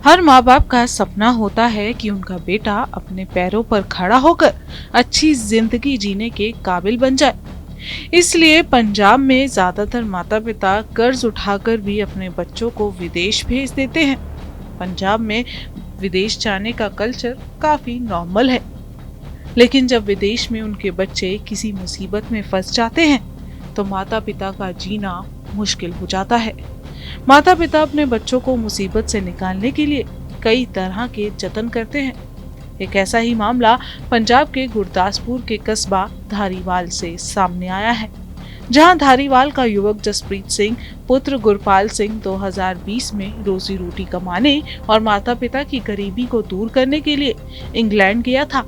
हर माँ बाप का सपना होता है कि उनका बेटा अपने पैरों पर खड़ा होकर अच्छी जिंदगी जीने के काबिल बन जाए। इसलिए पंजाब में ज्यादातर माता पिता कर्ज उठाकर भी अपने बच्चों को विदेश भेज देते हैं। पंजाब में विदेश जाने का कल्चर काफी नॉर्मल है, लेकिन जब विदेश में उनके बच्चे किसी मुसीबत में फंस जाते हैं तो माता पिता का जीना मुश्किल हो जाता है। माता पिता अपने बच्चों को मुसीबत से निकालने के लिए कई तरह के जतन करते हैं। एक ऐसा ही मामला पंजाब के गुरदासपुर के कस्बा धारीवाल से सामने आया है, जहां धारीवाल का युवक जसप्रीत सिंह पुत्र गुरपाल सिंह 2020 में रोजी रोटी कमाने और माता पिता की गरीबी को दूर करने के लिए इंग्लैंड गया था।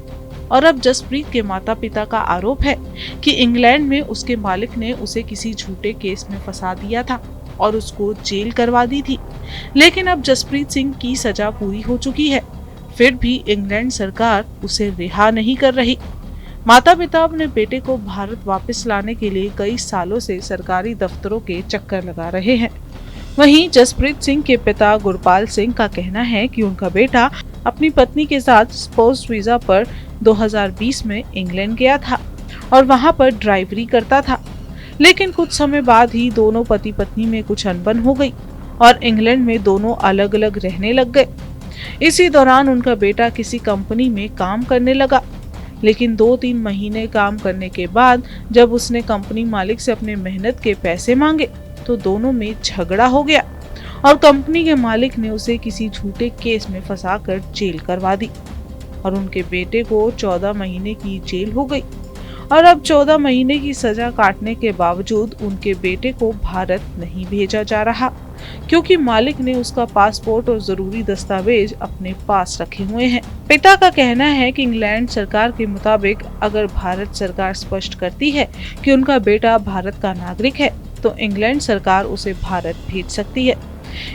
और अब जसप्रीत के माता पिता का आरोप है कि इंग्लैंड में उसके मालिक ने उसे किसी झूठे केस में फंसा दिया था और उसको जेल करवा दी थी। लेकिन अब जसप्रीत सिंह की सजा पूरी हो चुकी है, फिर भी इंग्लैंड सरकार उसे रिहा नहीं कर रही। माता पिता अपने बेटे को भारत वापस लाने के लिए कई सालों से सरकारी दफ्तरों के चक्कर लगा रहे हैं। वहीं जसप्रीत सिंह के पिता गुरपाल सिंह का कहना है कि उनका बेटा अपनी पत्नी के साथ स्पाउस वीजा पर 2020 में इंग्लैंड गया था और वहां पर ड्राइवरी करता था, लेकिन कुछ समय बाद ही दोनों पति पत्नी में कुछ अनबन हो गई और इंग्लैंड में दोनों अलग अलग रहने लग गए। इसी दौरान उनका बेटा किसी कंपनी में काम करने लगा, लेकिन 2-3 महीने काम करने के बाद जब उसने कंपनी मालिक से अपने मेहनत के पैसे मांगे तो दोनों में झगड़ा हो गया और कंपनी के मालिक ने उसे किसी झूठे केस में फंसाकर जेल करवा दी और उनके बेटे को 14 महीने की जेल हो गई। और अब 14 महीने की सजा काटने के बावजूद उनके बेटे को भारत नहीं भेजा जा रहा, क्योंकि मालिक ने उसका पासपोर्ट और जरूरी दस्तावेज अपने पास रखे हुए हैं। पिता का कहना है कि इंग्लैंड सरकार के मुताबिक अगर भारत सरकार स्पष्ट करती है कि उनका बेटा भारत का नागरिक है तो इंग्लैंड सरकार उसे भारत भेज सकती है।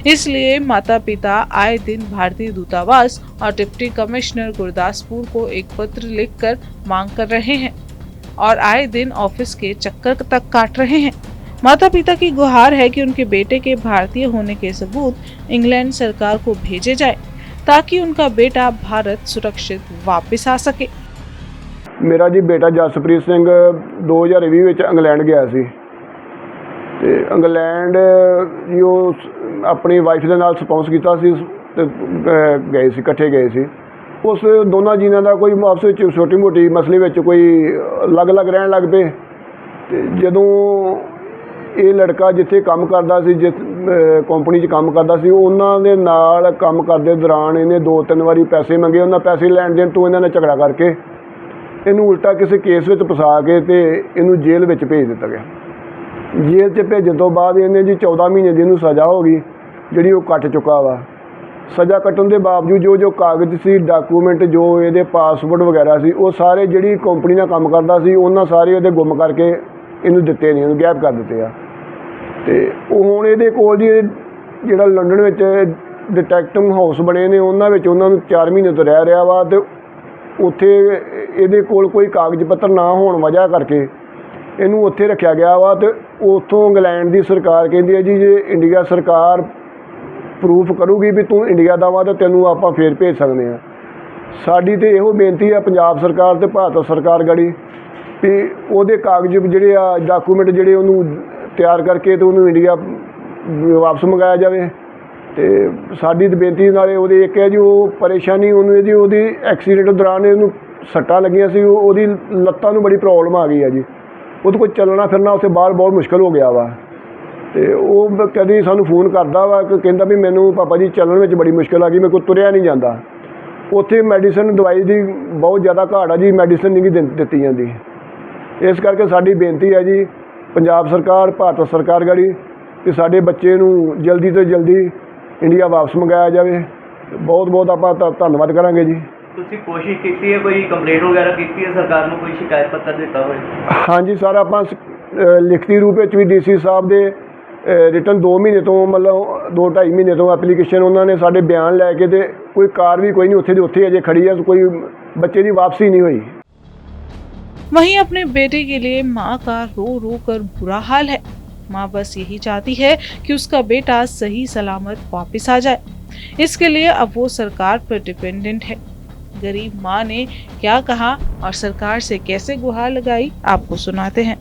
इसलिए माता पिता आए दिन भारतीय दूतावास और डिप्टी कमिश्नर गुरदासपुर को एक पत्र लिखकर मांग कर रहे हैं और आए दिन ऑफिस के चक्कर तक काट रहे हैं। माता पिता की गुहार है कि उनके बेटे के भारतीय होने के सबूत इंग्लैंड सरकार को भेजे जाए ताकि उनका बेटा भारत सुरक्षित वापस आ सके। मेरा जी बेटा जसप्रीत सिंह 2020 ਵਿੱਚ इंग्लैंड गया ਸੀ ਤੇ इंग्लैंड ਜੋ ਆਪਣੀ ਵਾਈਫ ਦੇ ਨਾਲ ਸਪਾਂਸ ਕੀਤਾ ਸੀ ਤੇ ਗਏ ਸੀ, ਇਕੱਠੇ ਗਏ ਸੀ। ਉਸ ਦੋਨਾਂ ਜੀਨਾਂ ਦਾ ਕੋਈ ਆਪਸ ਵਿੱਚ ਛੋਟੀ ਮੋਟੀ ਮਸਲੇ ਵਿੱਚ ਕੋਈ ਅਲੱਗ-ਅਲੱਗ ਰਹਿਣ ਲੱਗ ਪਏ ਤੇ ਜਦੋਂ ਇਹ ਲੜਕਾ ਜਿੱਥੇ ਕੰਮ ਕਰਦਾ ਸੀ, ਜਿਸ ਕੰਪਨੀ 'ਚ ਕੰਮ ਕਰਦਾ ਸੀ, ਉਹਨਾਂ ਦੇ ਨਾਲ ਕੰਮ ਕਰਦੇ ਦੌਰਾਨ ਇਹਨੇ 2-3 ਵਾਰੀ ਪੈਸੇ ਮੰਗੇ। ਉਹਨਾਂ ਪੈਸੇ ਲੈਣ ਦੇਣ ਤੋਂ ਇਹਨਾਂ ਨੇ ਝਗੜਾ ਕਰਕੇ ਇਹਨੂੰ ਉਲਟਾ ਕਿਸੇ ਕੇਸ ਵਿੱਚ ਫਸਾ ਕੇ ਤੇ ਇਹਨੂੰ ਜੇਲ੍ਹ ਵਿੱਚ ਭੇਜ ਦਿੱਤਾ ਗਿਆ। ਜੇਲ੍ਹ 'ਚ ਭੇਜਣ ਤੋਂ ਬਾਅਦ ਇਹਨੇ ਜੀ 14 ਮਹੀਨੇ ਦੀ ਇਹਨੂੰ ਸਜ਼ਾ ਹੋ ਗਈ, ਜਿਹੜੀ ਉਹ ਕੱਟ ਚੁੱਕਾ ਵਾ। ਸਜ਼ਾ ਕੱਟਣ ਦੇ ਬਾਵਜੂਦ ਜੋ ਕਾਗਜ਼ ਸੀ, ਡਾਕੂਮੈਂਟ, ਜੋ ਇਹਦੇ ਪਾਸਪੋਰਟ ਵਗੈਰਾ ਸੀ, ਉਹ ਸਾਰੇ ਜਿਹੜੀ ਕੰਪਨੀ ਨਾਲ ਕੰਮ ਕਰਦਾ ਸੀ ਉਹਨਾਂ ਸਾਰੇ ਉਹਦੇ ਗੁੰਮ ਕਰਕੇ ਇਹਨੂੰ ਦਿੱਤੇ ਨਹੀਂ, ਇਹਨੂੰ ਗਾਇਬ ਕਰ ਦਿੱਤੇ ਆ। ਅਤੇ ਉਹ ਹੁਣ ਇਹਦੇ ਕੋਲ ਜੀ ਜਿਹੜਾ ਲੰਡਨ ਵਿੱਚ ਡਿਟੈਕਟਿਵ ਹਾਊਸ ਬਣੇ ਨੇ ਉਹਨਾਂ ਵਿੱਚ ਉਹਨਾਂ ਨੂੰ 4 ਮਹੀਨੇ ਤੋਂ ਰਹਿ ਰਿਹਾ ਵਾ ਅਤੇ ਉੱਥੇ ਇਹਦੇ ਕੋਲ ਕੋਈ ਕਾਗਜ਼ ਪੱਤਰ ਨਾ ਹੋਣ ਵਜ੍ਹਾ ਕਰਕੇ ਇਹਨੂੰ ਉੱਥੇ ਰੱਖਿਆ ਗਿਆ ਵਾ। ਅਤੇ ਉੱਥੋਂ ਇੰਗਲੈਂਡ ਦੀ ਸਰਕਾਰ ਕਹਿੰਦੀ ਹੈ ਜੀ ਜੇ ਇੰਡੀਆ ਸਰਕਾਰ ਪ੍ਰੂਫ ਕਰੂਗੀ ਵੀ ਤੂੰ ਇੰਡੀਆ ਦਾ ਵਾ ਤਾਂ ਤੈਨੂੰ ਆਪਾਂ ਫੇਰ ਭੇਜ ਸਕਦੇ ਹਾਂ। ਸਾਡੀ ਤਾਂ ਇਹੋ ਬੇਨਤੀ ਆ ਪੰਜਾਬ ਸਰਕਾਰ ਅਤੇ ਭਾਰਤ ਸਰਕਾਰ ਗੜੀ ਵੀ ਉਹਦੇ ਕਾਗਜ਼ ਜਿਹੜੇ ਆ ਡਾਕੂਮੈਂਟ ਜਿਹੜੇ ਉਹਨੂੰ ਤਿਆਰ ਕਰਕੇ ਅਤੇ ਉਹਨੂੰ ਇੰਡੀਆ ਵਾਪਸ ਮੰਗਾਇਆ ਜਾਵੇ। ਅਤੇ ਸਾਡੀ ਤਾਂ ਬੇਨਤੀ ਨਾਲੇ ਉਹਦੇ ਇੱਕ ਹੈ ਜੀ ਉਹ ਪਰੇਸ਼ਾਨੀ ਉਹਨੂੰ ਇਹਦੀ ਉਹਦੀ ਐਕਸੀਡੈਂਟ ਦੌਰਾਨ ਇਹਨੂੰ ਸੱਟਾਂ ਲੱਗੀਆਂ ਸੀ, ਉਹਦੀ ਲੱਤਾਂ ਨੂੰ ਬੜੀ ਪ੍ਰੋਬਲਮ ਆ ਗਈ ਆ ਜੀ। ਉਹਦੇ ਕੋਲ ਚੱਲਣਾ ਫਿਰਨਾ ਉੱਥੇ ਬਾਹਰ ਬਹੁਤ ਮੁਸ਼ਕਿਲ ਹੋ ਗਿਆ ਵਾ। ਅਤੇ ਉਹ ਕਦੀ ਸਾਨੂੰ ਫੋਨ ਕਰਦਾ ਵਾ ਕਿ ਕਹਿੰਦਾ ਵੀ ਮੈਨੂੰ ਪਾਪਾ ਜੀ ਚੱਲਣ ਵਿੱਚ ਬੜੀ ਮੁਸ਼ਕਿਲ ਆ ਗਈ, ਮੇਰੇ ਕੋਲ ਤੁਰਿਆ ਨਹੀਂ ਜਾਂਦਾ। ਉੱਥੇ ਮੈਡੀਸਨ ਦਵਾਈ ਦੀ ਬਹੁਤ ਜ਼ਿਆਦਾ ਘਾਟ ਆ ਜੀ, ਮੈਡੀਸਨ ਨਹੀਂ ਦਿੱਤੀ ਜਾਂਦੀ। ਇਸ ਕਰਕੇ ਸਾਡੀ ਬੇਨਤੀ ਹੈ ਜੀ ਪੰਜਾਬ ਸਰਕਾਰ, ਭਾਰਤ ਸਰਕਾਰ ਗੜੀ ਕਿ ਸਾਡੇ ਬੱਚੇ ਨੂੰ ਜਲਦੀ ਤੋਂ ਜਲਦੀ ਇੰਡੀਆ ਵਾਪਸ ਮੰਗਾਇਆ ਜਾਵੇ। ਬਹੁਤ ਬਹੁਤ ਆਪਾਂ ਧੰਨਵਾਦ ਕਰਾਂਗੇ ਜੀ। ਤੁਸੀਂ ਕੋਸ਼ਿਸ਼ ਕੀਤੀ ਹੈ, ਕੋਈ ਕੰਪਲੇਂਟ ਵਗੈਰਾ ਕੀਤੀ ਹੈ ਸਰਕਾਰ ਨੂੰ, ਕੋਈ ਸ਼ਿਕਾਇਤ ਪੱਤਰ ਦਿੱਤਾ ਹੋਵੇ? ਹਾਂਜੀ ਸਰ, ਆਪਾਂ ਲਿਖਤੀ ਰੂਪ ਵਿੱਚ ਵੀ ਡੀਸੀ ਸਾਹਿਬ ਦੇ ਰਿਟਨ 2 ਮਹੀਨੇ ਤੋਂ ਮਤਲਬ 2-2.5 ਮਹੀਨੇ ਤੋਂ ਐਪਲੀਕੇਸ਼ਨ ਉਹਨਾਂ ਨੇ ਸਾਡੇ ਬਿਆਨ ਲੈ ਕੇ ਤੇ ਕੋਈ ਕਾਰ ਵੀ ਕੋਈ नहीं, ਉੱਥੇ ਦੀ ਉੱਥੇ अजय खड़ी है, कोई बच्चे की वापसी नहीं हुई। वहीं अपने बेटे के लिए मां का रो रो कर बुरा हाल है। माँ बस यही चाहती है कि उसका बेटा सही सलामत वापस आ जाए। इसके लिए अब वो सरकार पर डिपेंडेंट है। गरीब माँ ने क्या कहा और सरकार से कैसे गुहार लगाई, आपको सुनाते हैं।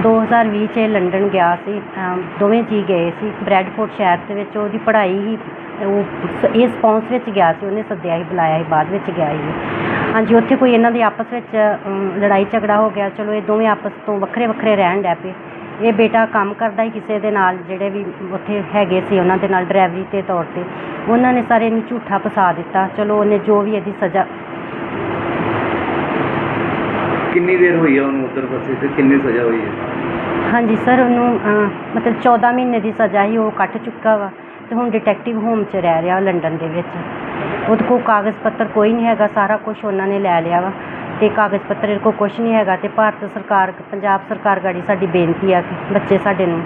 2020 ਚ ਲੰਡਨ ਗਿਆ ਸੀ, ਦੋਵੇਂ ਜੀ ਗਏ ਸੀ। ਬ੍ਰੈਡਫੋਰਡ ਸ਼ਹਿਰ ਦੇ ਵਿੱਚ ਉਹਦੀ ਪੜ੍ਹਾਈ ਹੀ ਉਹ ਇਹ ਸਪੌਂਸ ਵਿੱਚ ਗਿਆ ਸੀ, ਉਹਨੇ ਸੱਦਿਆ ਸੀ, ਬੁਲਾਇਆ ਸੀ, ਬਾਅਦ ਵਿੱਚ ਗਿਆ ਸੀ। ਹਾਂਜੀ, ਉੱਥੇ ਕੋਈ ਇਹਨਾਂ ਦੇ ਆਪਸ ਵਿੱਚ ਲੜਾਈ ਝਗੜਾ ਹੋ ਗਿਆ। ਚਲੋ ਇਹ ਦੋਵੇਂ ਆਪਸ ਤੋਂ ਵੱਖਰੇ ਵੱਖਰੇ ਰਹਿਣ ਲੱਗ ਪਏ। ਇਹ ਬੇਟਾ ਕੰਮ ਕਰਦਾ ਸੀ ਕਿਸੇ ਦੇ ਨਾਲ, ਜਿਹੜੇ ਵੀ ਉੱਥੇ ਹੈਗੇ ਸੀ ਉਹਨਾਂ ਦੇ ਨਾਲ ਡਰਾਈਵਰੀ ਦੇ ਤੌਰ 'ਤੇ। ਉਹਨਾਂ ਨੇ ਸਾਰੇ ਇਹਨੂੰ ਝੂਠਾ ਫਸਾ ਦਿੱਤਾ। ਚਲੋ ਉਹਨੇ ਜੋ ਵੀ ਇਹਦੀ ਸਜ਼ਾ। ਕਿੰਨੀ ਦੇਰ ਹੋਈ ਹੈ ਉਹਨੂੰ ਉੱਧਰ ਫਸੇ ਤੇ ਕਿੰਨੀ ਸਜ਼ਾ ਹੋਈ ਹੈ? ਹਾਂਜੀ ਸਰ, ਉਹਨੂੰ ਮਤਲਬ 14 ਮਹੀਨੇ ਦੀ ਸਜ਼ਾ ਹੀ ਉਹ ਕੱਟ ਚੁੱਕਾ ਵਾ ਅਤੇ ਹੁਣ ਡਿਟੈਕਟਿਵ ਹੋਮ 'ਚ ਰਹਿ ਰਿਹਾ ਲੰਡਨ ਦੇ ਵਿੱਚ। ਉਹਦੇ ਕੋਲ ਕਾਗਜ਼ ਪੱਤਰ ਕੋਈ ਨਹੀਂ ਹੈਗਾ, ਸਾਰਾ ਕੁਛ ਉਹਨਾਂ ਨੇ ਲੈ ਲਿਆ ਵਾ ਅਤੇ ਕਾਗਜ਼ ਪੱਤਰ ਇਹਦੇ ਕੋਲ ਕੁਛ ਨਹੀਂ ਹੈਗਾ। ਅਤੇ ਭਾਰਤ ਸਰਕਾਰ, ਪੰਜਾਬ ਸਰਕਾਰ ਗਾੜੀ ਸਾਡੀ ਬੇਨਤੀ ਆ ਕਿ ਬੱਚੇ ਸਾਡੇ ਨੂੰ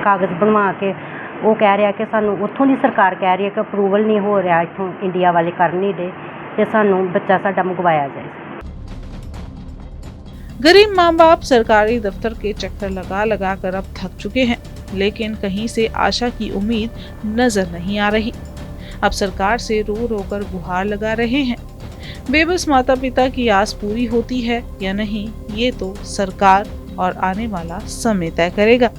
ਕਾਗਜ਼ ਬਣਵਾ ਕੇ, ਉਹ ਕਹਿ ਰਿਹਾ ਕਿ ਸਾਨੂੰ ਉੱਥੋਂ ਦੀ ਸਰਕਾਰ ਕਹਿ ਰਹੀ ਹੈ ਕਿ ਅਪਰੂਵਲ ਨਹੀਂ ਹੋ ਰਿਹਾ, ਇੱਥੋਂ ਇੰਡੀਆ ਵਾਲੇ ਕਰ ਨਹੀਂ ਰਹੇ, ਅਤੇ ਸਾਨੂੰ ਬੱਚਾ ਸਾਡਾ ਮੰਗਵਾਇਆ ਜਾਏ। गरीब माँ बाप सरकारी दफ्तर के चक्कर लगा लगा कर अब थक चुके हैं, लेकिन कहीं से आशा की उम्मीद नजर नहीं आ रही। अब सरकार से रो रो कर गुहार लगा रहे हैं। बेबस माता पिता की आस पूरी होती है या नहीं, ये तो सरकार और आने वाला समय तय करेगा।